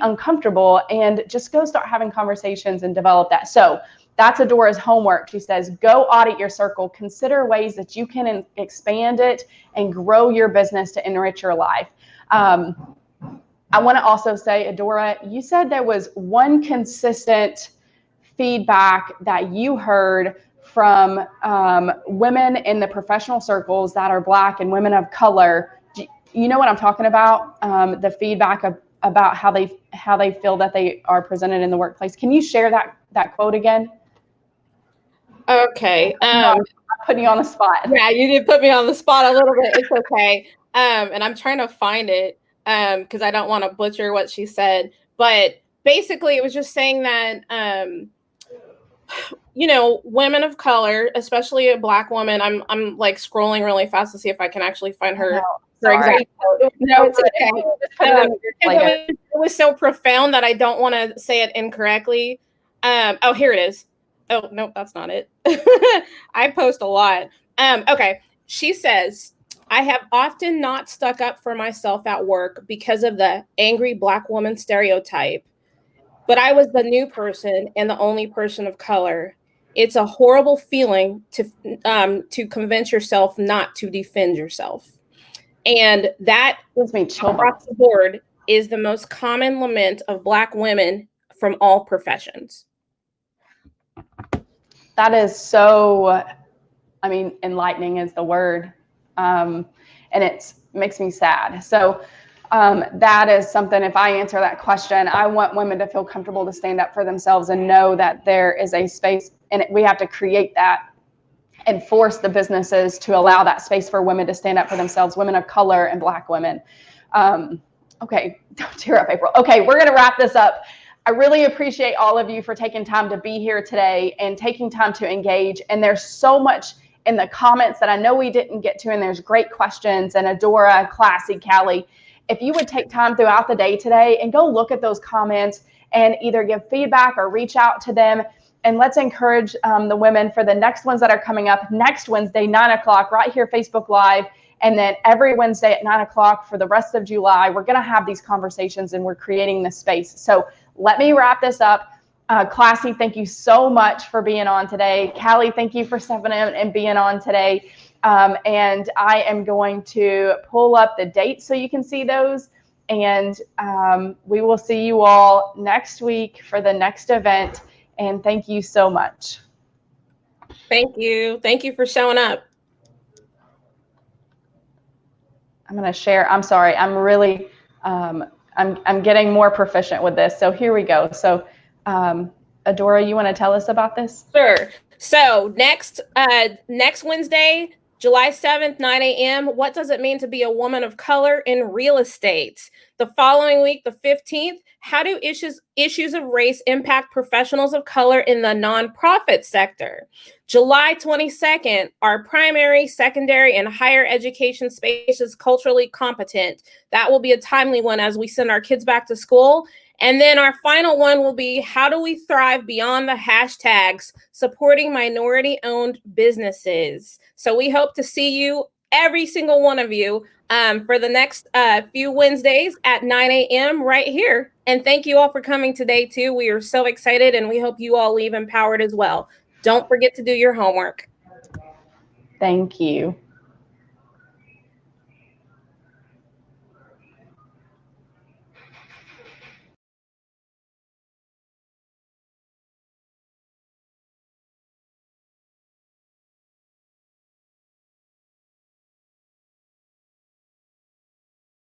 uncomfortable, and just go start having conversations and develop that. So that's Adora's homework. She says, go audit your circle, consider ways that you can expand it and grow your business to enrich your life. I want to also say, Adora, you said there was one consistent feedback that you heard from women in the professional circles that are Black and women of color. You know what I'm talking about? The feedback about how they feel that they are presented in the workplace. Can you share that quote again? Okay. I'm putting you on the spot. Yeah, you did put me on the spot a little bit. It's okay. And I'm trying to find it because I don't want to butcher what she said. But basically, it was just saying that, women of color, especially a Black woman. I'm like scrolling really fast to see if I can actually find her exact quote. No, it's okay. It was so profound that I don't want to say it incorrectly. Oh, here it is. Oh, no, that's not it. I post a lot. Okay. She says, I have often not stuck up for myself at work because of the angry Black woman stereotype, but I was the new person and the only person of color. It's a horrible feeling to convince yourself not to defend yourself. And that gives me chill across the board is the most common lament of Black women from all professions. That is so, enlightening is the word. And it makes me sad. So that is something, if I answer that question, I want women to feel comfortable to stand up for themselves and know that there is a space, and we have to create that and force the businesses to allow that space for women to stand up for themselves, women of color and Black women. Okay, don't tear up, April. Okay, we're going to wrap this up. I really appreciate all of you for taking time to be here today and taking time to engage. And there's so much in the comments that I know we didn't get to, and there's great questions. And Adora, Classie, Callie, if you would take time throughout the day today and go look at those comments and either give feedback or reach out to them. And let's encourage the women for the next ones that are coming up next Wednesday, 9 o'clock, right here, Facebook Live. And then every Wednesday at 9 o'clock for the rest of July, we're going to have these conversations and we're creating this space. So let me wrap this up. Classie, thank you so much for being on today. Callie, thank you for stepping in and being on today. And I am going to pull up the dates so you can see those. And we will see you all next week for the next event. And thank you so much. Thank you. Thank you for showing up. I'm going to share. I'm sorry. I'm really, I'm getting more proficient with this. So here we go. So Adora, you want to tell us about this? Sure. So next Wednesday, July 7th, 9 a.m., what does it mean to be a woman of color in real estate? The following week, the 15th, how do issues of race impact professionals of color in the nonprofit sector? July 22nd, our primary, secondary, and higher education space is culturally competent. That will be a timely one as we send our kids back to school. And then our final one will be, how do we thrive beyond the hashtags supporting minority-owned businesses? So we hope to see you, every single one of you, for the next few Wednesdays at 9 a.m. right here. And thank you all for coming today, too. We are so excited, and we hope you all leave empowered as well. Don't forget to do your homework. Thank you.